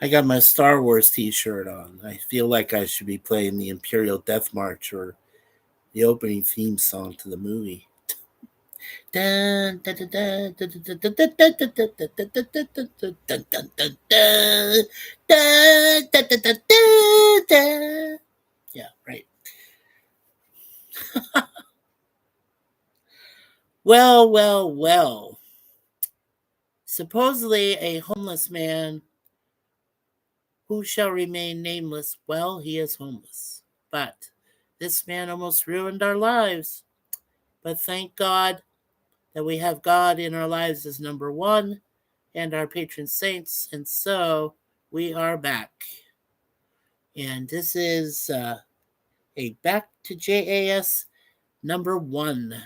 I got my Star Wars t-shirt on. I feel like I should be playing the Imperial Death March or the opening theme song to the movie. Yeah, right. Well. Supposedly a homeless man who shall remain nameless. Well, he is homeless. But this man almost ruined our lives. But thank God that we have God in our lives as number one and our patron saints. And so we are back. And this is a Back to JAS number one,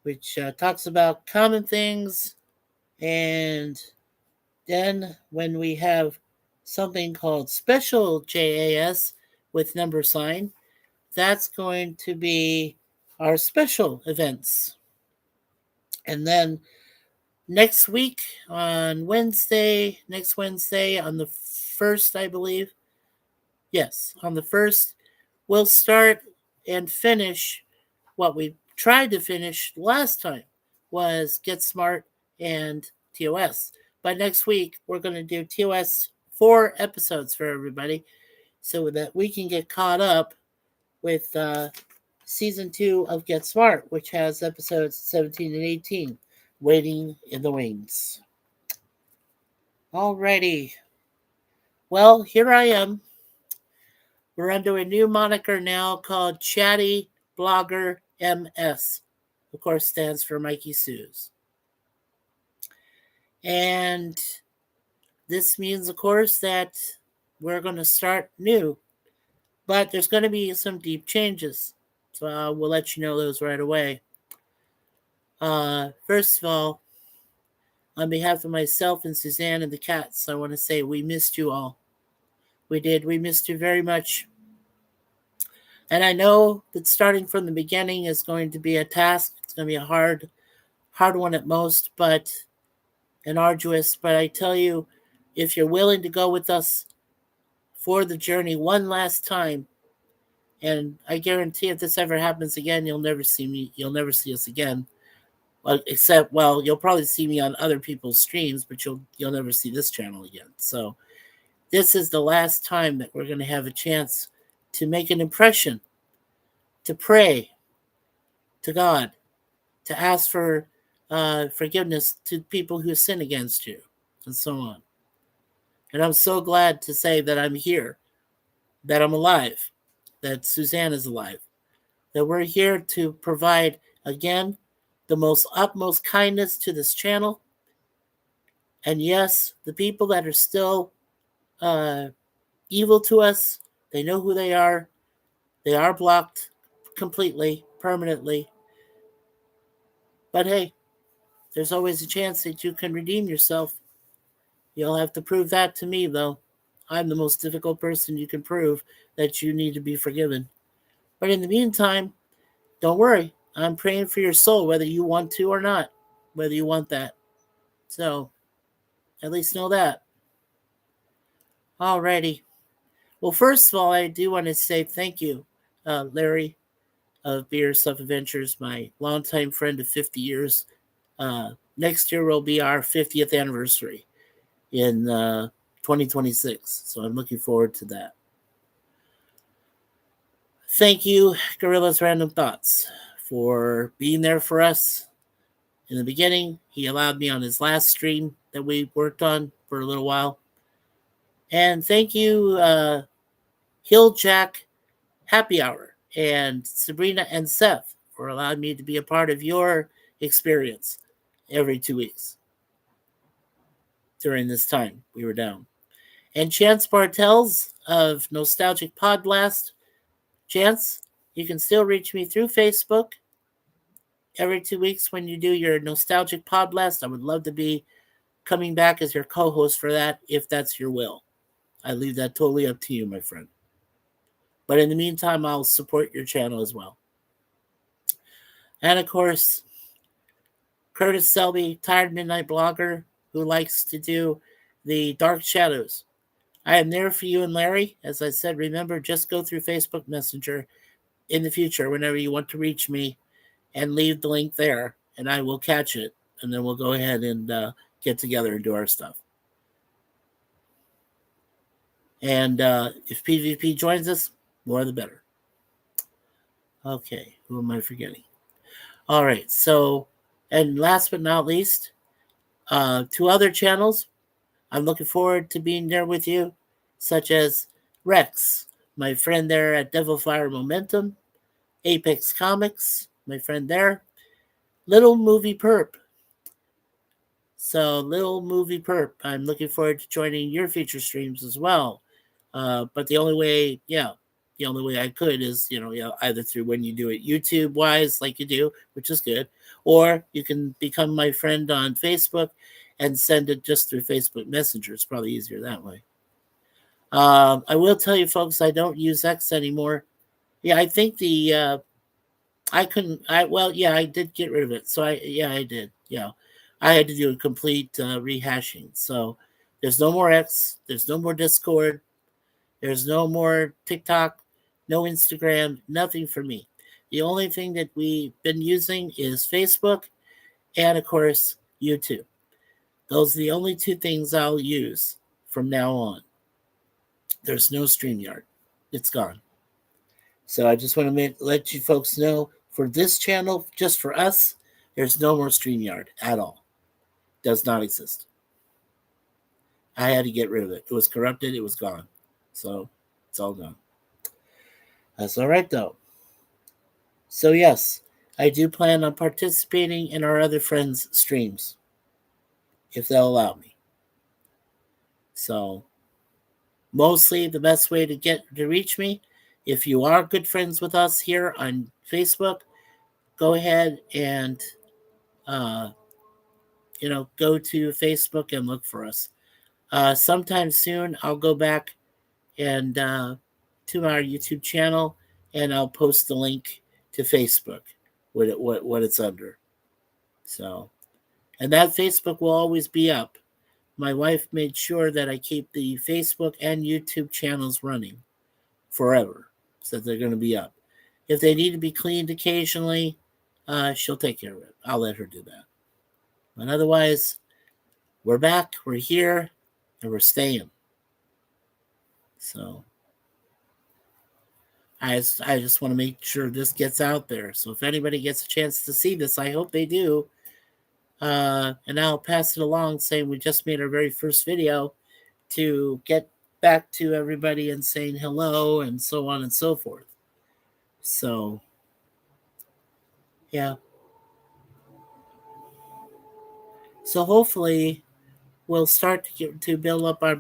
which talks about common things. And then when we have something called special JAS with number sign, that's going to be our special events. And then next week on next Wednesday on the 1st, I believe. Yes, on the 1st, we'll start and finish what we tried to finish last time was Get Smart and TOS. But next week, we're going to do TOS 4 episodes for everybody so that we can get caught up with season 2 of Get Smart, which has episodes 17 and 18 waiting in the wings. Alrighty. Well, here I am. We're under a new moniker now called ChattyBloggerMS. Of course, stands for Mikey Sues. And this means, of course, that we're going to start new. But there's going to be some deep changes. So we'll let you know those right away. First of all, on behalf of myself and Suzanne and the cats, I want to say we missed you all. We did. We missed you very much. And I know that starting from the beginning is going to be a task. It's going to be a hard one at most, but and arduous. But I tell you, if you're willing to go with us for the journey one last time, and I guarantee if this ever happens again, you'll never see me. You'll never see us again. Well, except, well, you'll probably see me on other people's streams, but you'll never see this channel again. So this is the last time that we're going to have a chance to make an impression, to pray to God, to ask for forgiveness to people who sin against you, and so on. And I'm so glad to say that I'm here, that I'm alive, that Suzanne is alive, that we're here to provide, again, the most utmost kindness to this channel. And yes, the people that are still evil to us, they know who they are. They are blocked completely, permanently. But hey, there's always a chance that you can redeem yourself. You'll have to prove that to me, though. I'm the most difficult person you can prove that you need to be forgiven. But in the meantime, don't worry. I'm praying for your soul, whether you want to or not, whether you want that. So, at least know that. Alrighty. Well, first of all, I do want to say thank you, Larry of Beer Stuff Adventures, my longtime friend of 50 years. Next year will be our 50th anniversary in 2026. So I'm looking forward to that. Thank you, Gorilla's Random Thoughts, for being there for us in the beginning. He allowed me on his last stream that we worked on for a little while. And thank you, Hill Jack Happy Hour and Sabrina and Seth for allowing me to be a part of your experience every 2 weeks during this time we were down. And Chance Bartels of Nostalgic Pod Blast. Chance, you can still reach me through Facebook every 2 weeks when you do your Nostalgic Pod Blast. I would love to be coming back as your co-host for that if that's your will. I leave that totally up to you, my friend. But in the meantime, I'll support your channel as well. And of course, Curtis Selby, Tired Midnight Blogger, who likes to do the dark shadows. I am there for you and Larry. As I said, remember, just go through Facebook Messenger in the future whenever you want to reach me and leave the link there, and I will catch it. And then we'll go ahead and get together and do our stuff. And if PvP joins us, more the better. Okay, who am I forgetting? All right, so, and last but not least, 2 other channels I'm looking forward to being there with you, such as Rex, my friend there at Devilfire Momentum, Apex Comics, my friend there, Little Movie Perp. So, Little Movie Perp, I'm looking forward to joining your future streams as well. But the only way I could is, either through when you do it YouTube wise, like you do, which is good, or you can become my friend on Facebook and send it just through Facebook Messenger. It's probably easier that way. I will tell you, folks, I don't use X anymore. Yeah, I think I couldn't. I did get rid of it. So I did. Yeah, I had to do a complete rehashing. So there's no more X. There's no more Discord. There's no more TikTok, no Instagram, nothing for me. The only thing that we've been using is Facebook and, of course, YouTube. Those are the only 2 things I'll use from now on. There's no StreamYard. It's gone. So I just want to let you folks know, for this channel, just for us, there's no more StreamYard at all. Does not exist. I had to get rid of it. It was corrupted. It was gone. So it's all gone. That's all right, though. So, yes, I do plan on participating in our other friends' streams, if they'll allow me. So, mostly the best way to reach me, if you are good friends with us here on Facebook, go ahead and, go to Facebook and look for us. Sometime soon, I'll go back and to our YouTube channel, and I'll post the link to Facebook, what it's under. So, and that Facebook will always be up. My wife made sure that I keep the Facebook and YouTube channels running forever, so they're going to be up. If they need to be cleaned occasionally, she'll take care of it. I'll let her do that. But otherwise, we're back, we're here, and we're staying. So I just want to make sure this gets out there. So if anybody gets a chance to see this, I hope they do. And I'll pass it along, saying we just made our very first video to get back to everybody and saying hello and so on and so forth. So, yeah. So hopefully we'll start to build up our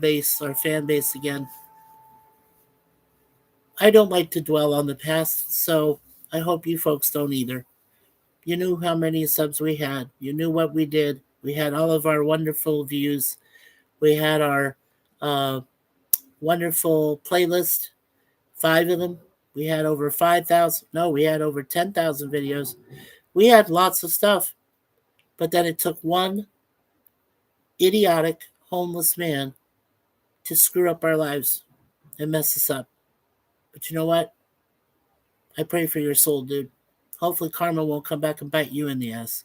fan base again. I don't like to dwell on the past, so I hope you folks don't either. You knew how many subs we had. You knew what we did. We had all of our wonderful views. We had our wonderful playlist, 5 of them. We had over 5,000. No, we had over 10,000 videos. We had lots of stuff. But then it took one idiotic, homeless man to screw up our lives and mess us up. But you know what? I pray for your soul, dude. Hopefully karma won't come back and bite you in the ass.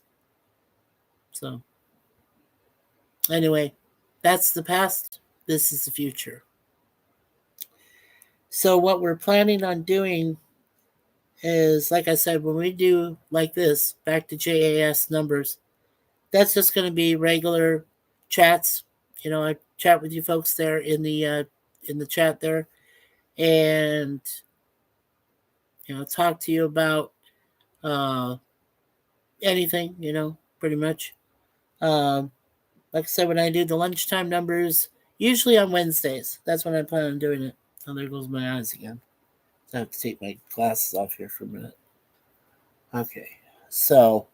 So, anyway, that's the past. This is the future. So what we're planning on doing is, like I said, when we do like this, back to JAS numbers, that's just going to be regular chats. I chat with you folks there in the chat there, and talk to you about anything. Pretty much. Like I said, when I do the lunchtime numbers, usually on Wednesdays, that's when I plan on doing it. Oh, there goes my eyes again. I have to take my glasses off here for a minute. Okay, so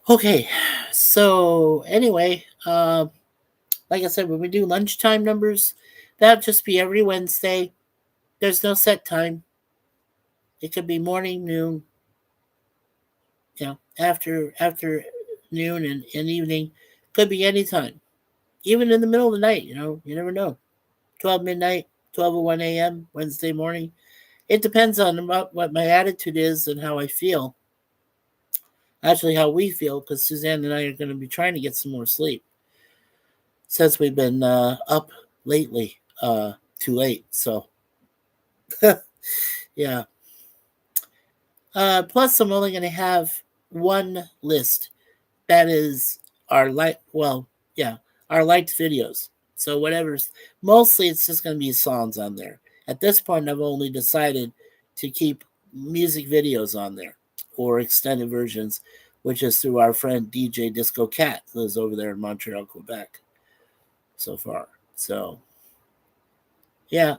okay, so anyway, like I said, when we do lunchtime numbers, that'll just be every Wednesday. There's no set time. It could be morning, noon, after noon, and evening. Could be anytime, even in the middle of the night. You never know. 12 midnight, 12:01 a.m. Wednesday morning. It depends on what my attitude is and how I feel. Actually, how we feel, because Suzanne and I are going to be trying to get some more sleep since we've been up lately, too late. So, yeah. Plus, I'm only going to have one list that is our yeah, our liked videos. So whatever's mostly it's just going to be songs on there. At this point, I've only decided to keep music videos on there or extended versions, which is through our friend DJ Disco Cat, who is over there in Montreal, Quebec, so far. So yeah,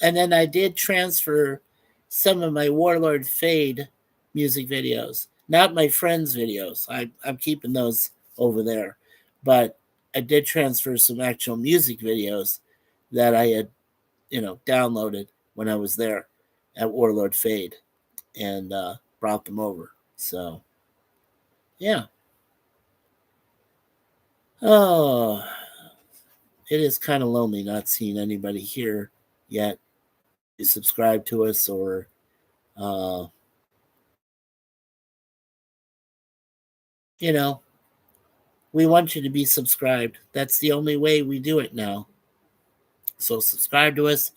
and then I did transfer some of my Warlord Fade music videos, not my friends' videos. I'm keeping those over there, but I did transfer some actual music videos that I had, downloaded when I was there at Warlord Fade and brought them over. So, yeah. Oh, it is kind of lonely not seeing anybody here yet to subscribe to us or uh, you know, we want you to be subscribed. That's the only way we do it now. So subscribe to us.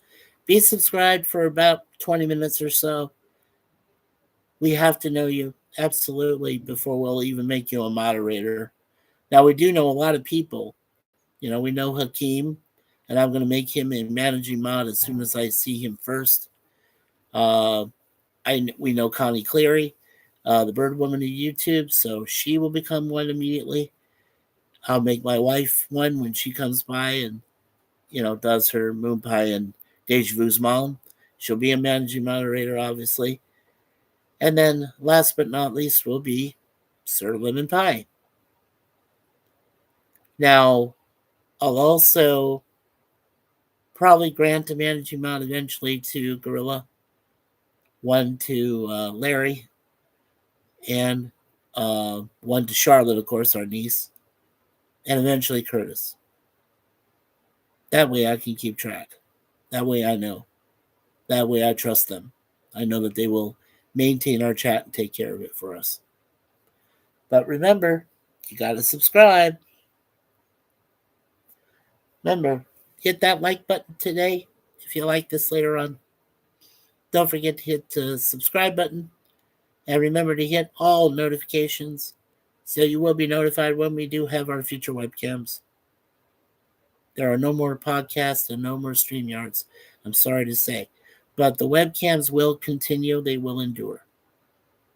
Be subscribed for about 20 minutes or so. We have to know you absolutely before we'll even make you a moderator. Now we do know a lot of people. We know Hakeem, and I'm going to make him a managing mod as soon as I see him first. Uh, we know Connie Cleary, the Bird Woman of YouTube, so she will become one immediately. I'll make my wife one when she comes by and does her moon pie and Deja Vu's mom. She'll be a managing moderator, obviously. And then last but not least will be Sir Lemon Pie. Now, I'll also probably grant a managing mod eventually to Gorilla, one to Larry, and one to Charlotte, of course, our niece, and eventually Curtis. That way I can keep track. That way I know. That way I trust them. I know that they will maintain our chat and take care of it for us. But remember, you got to subscribe. Remember, hit that like button today if you like this later on. Don't forget to hit the subscribe button. And remember to hit all notifications so you will be notified when we do have our future webcams. There are no more podcasts and no more StreamYards, I'm sorry to say. But the webcams will continue, they will endure.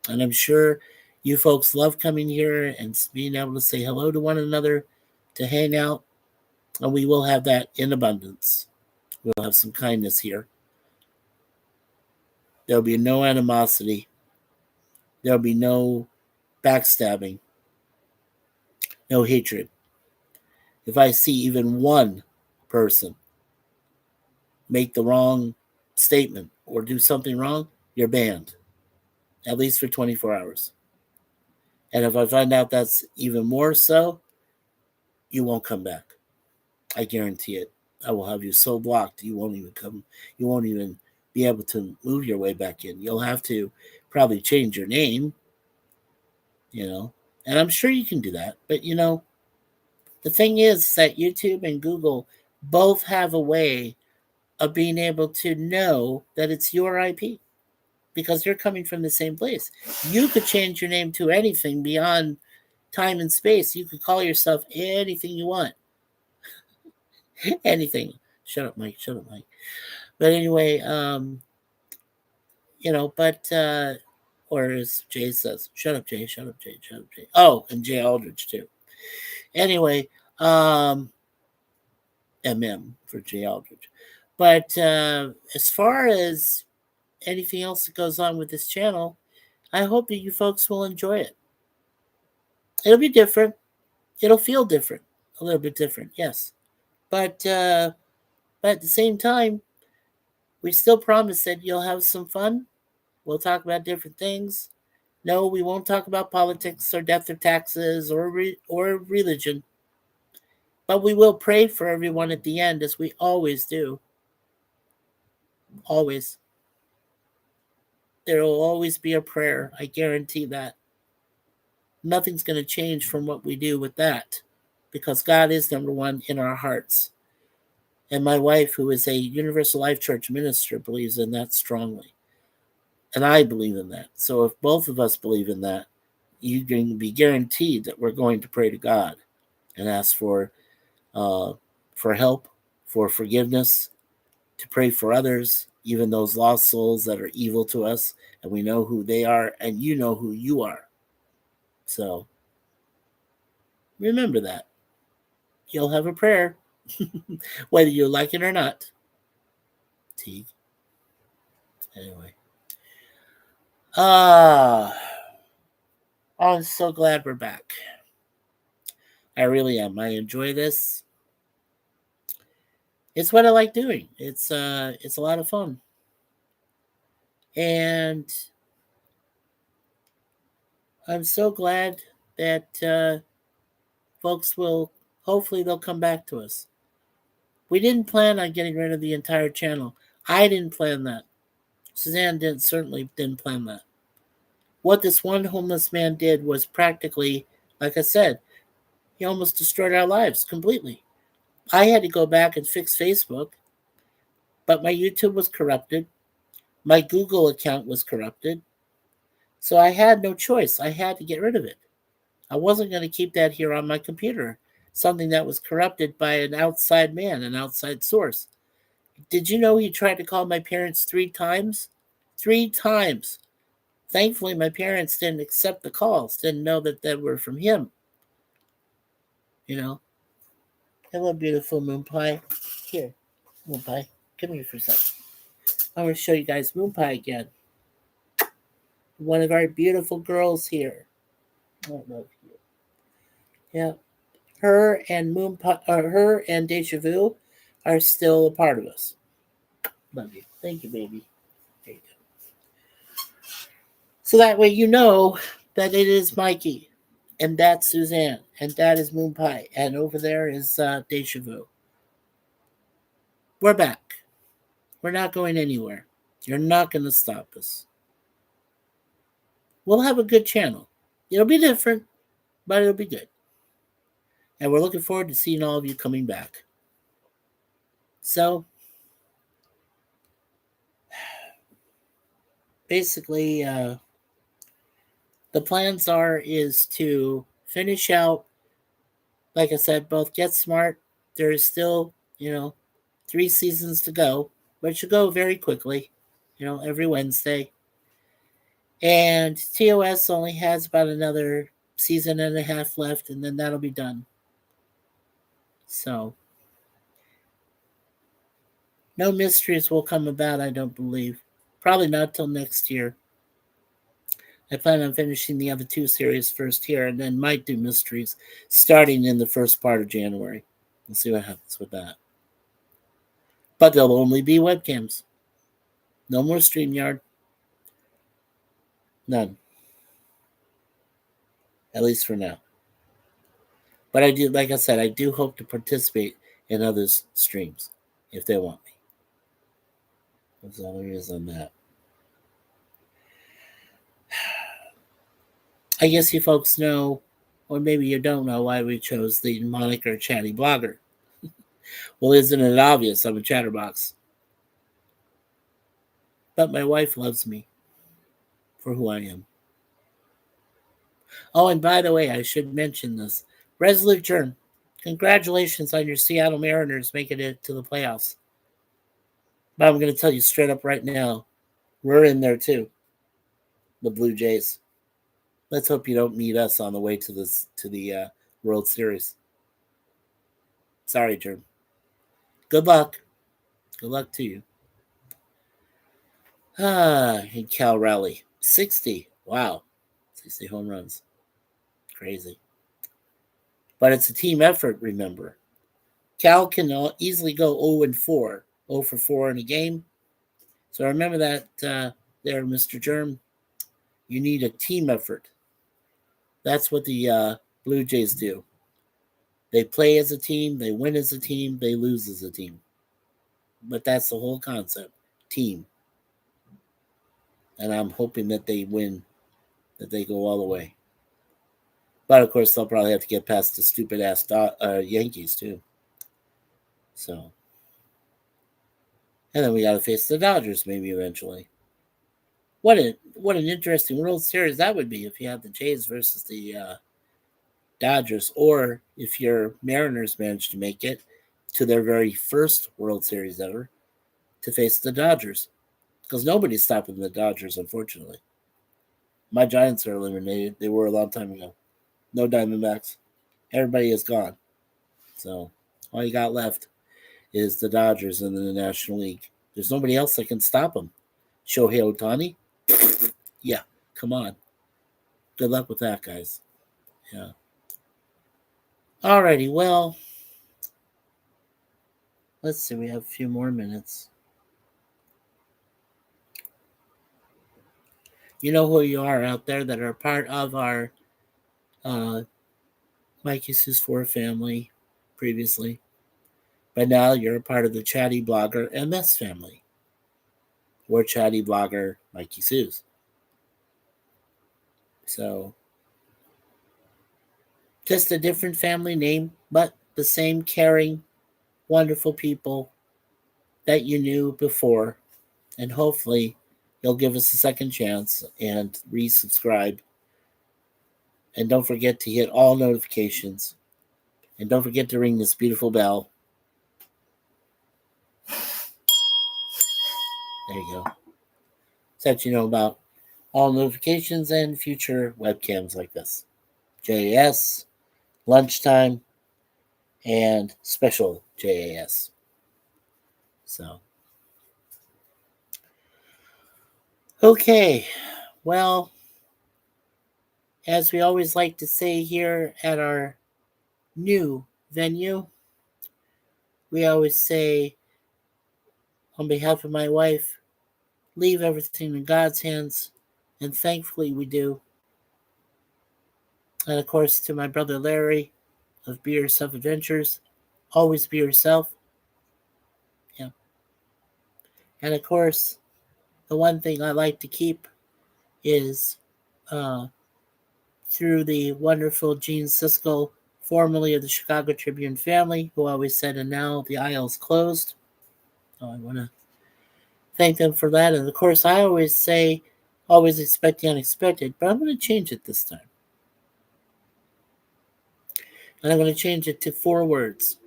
And I'm sure you folks love coming here and being able to say hello to one another, to hang out, and we will have that in abundance. We'll have some kindness here. There'll be no animosity. There'll be no backstabbing, no hatred. If I see even one person make the wrong statement or do something wrong, you're banned, at least for 24 hours. And if I find out that's even more so, you won't come back. I guarantee it. I will have you so blocked you won't even come. You won't even be able to move your way back in. You'll have to probably change your name, and I'm sure you can do that. But the thing is that YouTube and Google both have a way of being able to know that it's your IP because you're coming from the same place. You could change your name to anything beyond time and space. You could call yourself anything you want. Anything. Shut up, Mike. Shut up, Mike. But anyway, but or as Jay says, shut up, Jay, shut up, Jay, shut up, Jay. Oh, and Jay Aldridge too. Anyway, MM for Jay Aldridge. But as far as anything else that goes on with this channel, I hope that you folks will enjoy it. It'll be different. It'll feel different, a little bit different, yes. But at the same time, we still promise that you'll have some fun. We'll talk about different things. No, we won't talk about politics or death or taxes or religion, but we will pray for everyone at the end, as we always do. Always. There will always be a prayer. I guarantee that. Nothing's going to change from what we do with that, because God is number one in our hearts. And my wife, who is a Universal Life Church minister, believes in that strongly. And I believe in that. So if both of us believe in that, you can be guaranteed that we're going to pray to God and ask for help, for forgiveness, to pray for others, even those lost souls that are evil to us, and we know who they are, and you know who you are. So remember that. You'll have a prayer, whether you like it or not. Teague. Anyway. Ah. I'm so glad we're back. I really am. I enjoy this. It's what I like doing. It's a lot of fun. And I'm so glad that folks will, hopefully they'll come back to us. We didn't plan on getting rid of the entire channel. I didn't plan that. Suzanne certainly didn't plan that. What this one homeless man did was practically, like I said, he almost destroyed our lives completely. I had to go back and fix Facebook, but my YouTube was corrupted. My Google account was corrupted. So I had no choice. I had to get rid of it. I wasn't going to keep that here on my computer, something that was corrupted by an outside man, an outside source. Did you know he tried to call my parents 3 times? 3 times. Thankfully, my parents didn't accept the calls, didn't know that they were from him. You know? Hello, beautiful moon pie. Here, moon pie. Come here for a second. I want to show you guys moon pie again. One of our beautiful girls here. I don't know if you. Yeah. Her and her and Deja Vu are still a part of us. Love you. Thank you, baby. There you go. So that way you know that it is Mikey, and that's Suzanne, and that is Moon Pie, and over there is Deja Vu. We're back. We're not going anywhere. You're not going to stop us. We'll have a good channel. It'll be different, but it'll be good. And we're looking forward to seeing all of you coming back. So, basically, the plans is to finish out, like I said, both Get Smart. There is still, 3 seasons to go, but should go very quickly, every Wednesday. And TOS only has about another season and a half left, and then that'll be done. So, no mysteries will come about, I don't believe. Probably not till next year. I plan on finishing the other 2 series first here, and then might do mysteries starting in the first part of January. We'll see what happens with that. But there'll only be webcams. No more StreamYard. None. At least for now. But I do, like I said, I do hope to participate in others' streams if they want me. That's all there is on that. I guess you folks know, or maybe you don't know, why we chose the moniker Chatty Blogger. Well, isn't it obvious? I'm a chatterbox. But my wife loves me for who I am. Oh, and by the way, I should mention this. Resolute Germ, congratulations on your Seattle Mariners making it to the playoffs. But I'm going to tell you straight up right now, we're in there too. The Blue Jays. Let's hope you don't meet us on the way to the World Series. Sorry, Germ. Good luck. Good luck to you. And Cal Raleigh. 60. Wow. 60 home runs. Crazy. But it's a team effort, remember. Cal can easily go 0-4. 0 for 4 in a game. So remember that there, Mr. Germ. You need a team effort. That's what the Blue Jays do. They play as a team, they win as a team, they lose as a team. But that's the whole concept, team. And I'm hoping that they win, that they go all the way. But of course, they'll probably have to get past the stupid ass Yankees too. So, and then we got to face the Dodgers maybe eventually. What an interesting World Series that would be if you had the Jays versus the Dodgers, or if your Mariners managed to make it to their very first World Series ever to face the Dodgers, because nobody's stopping the Dodgers, unfortunately. My Giants are eliminated. They were a long time ago. No Diamondbacks. Everybody is gone. So all you got left is the Dodgers in the National League. There's nobody else that can stop them. Shohei Ohtani? Yeah, come on. Good luck with that, guys. Yeah. Alrighty, well, let's see. We have a few more minutes. You know who you are out there that are part of our Mikey Sus 4 family previously. But now you're a part of the ChattyBloggerMS family. Or ChattyBlogger Mikey Sus. So, just a different family name, but the same caring, wonderful people that you knew before. And hopefully, you'll give us a second chance and resubscribe. And don't forget to hit all notifications. And don't forget to ring this beautiful bell. There you go. So that you know about all notifications and future webcams like this. JAS, lunchtime, and special JAS. So, okay. Well, as we always like to say here at our new venue, we always say, on behalf of my wife, leave everything in God's hands, and thankfully we do. And of course, to my brother Larry of Be Yourself Adventures, always be yourself. Yeah. And of course, the one thing I like to keep is through the wonderful Gene Siskel, formerly of the Chicago Tribune family, who always said, and now the aisle's closed. So I want to thank them for that. And of course, I always say, always expect the unexpected, but I'm going to change it this time. And I'm going to change it to 4 words.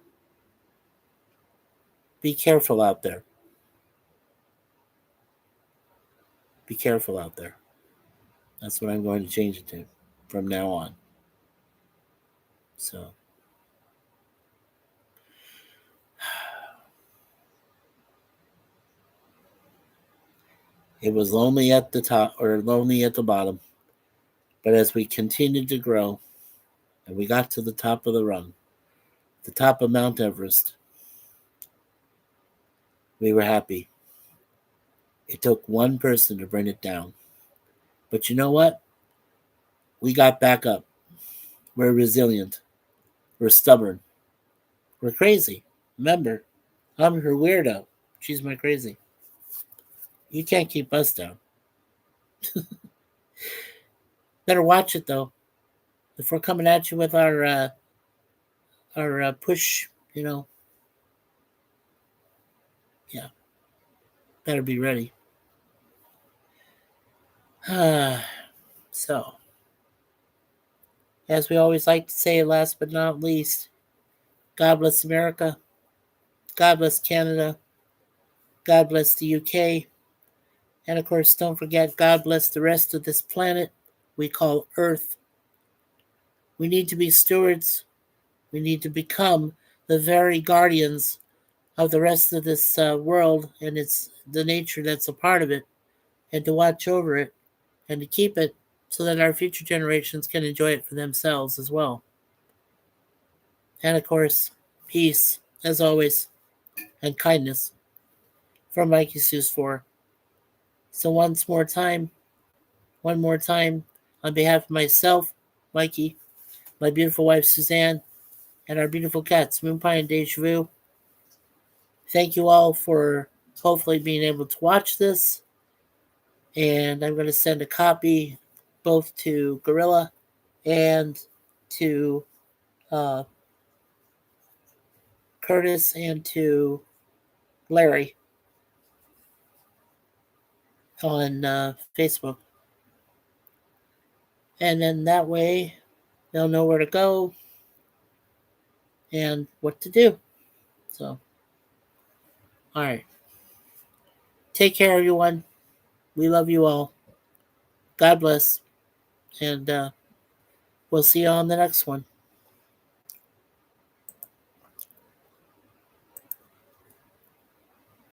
Be careful out there. Be careful out there. That's what I'm going to change it to from now on. So, it was lonely at the top or lonely at the bottom. But as we continued to grow and we got to the top of the rung, the top of Mount Everest, we were happy. It took one person to bring it down. But you know what? We got back up. We're resilient. We're stubborn. We're crazy. Remember, I'm her weirdo. She's my crazy. You can't keep us down. Better watch it though. If we're coming at you with our push, yeah, better be ready. So, as we always like to say, last but not least, God bless America. God bless Canada. God bless the UK. And of course, don't forget, God bless the rest of this planet we call Earth. We need to be stewards. We need to become the very guardians of the rest of this world and the nature that's a part of it, and to watch over it and to keep it so that our future generations can enjoy it for themselves as well. And of course, peace, as always, and kindness from Mikey Sus 4. So once more time, one more time on behalf of myself, Mikey, my beautiful wife, Suzanne, and our beautiful cats, Moonpie and Deja Vu. Thank you all for hopefully being able to watch this. And I'm going to send a copy both to Gorilla and to Curtis and to Larry on Facebook. And then that way they'll know where to go and what to do. So, all right. Take care, everyone. We love you all. God bless. And we'll see you on the next one.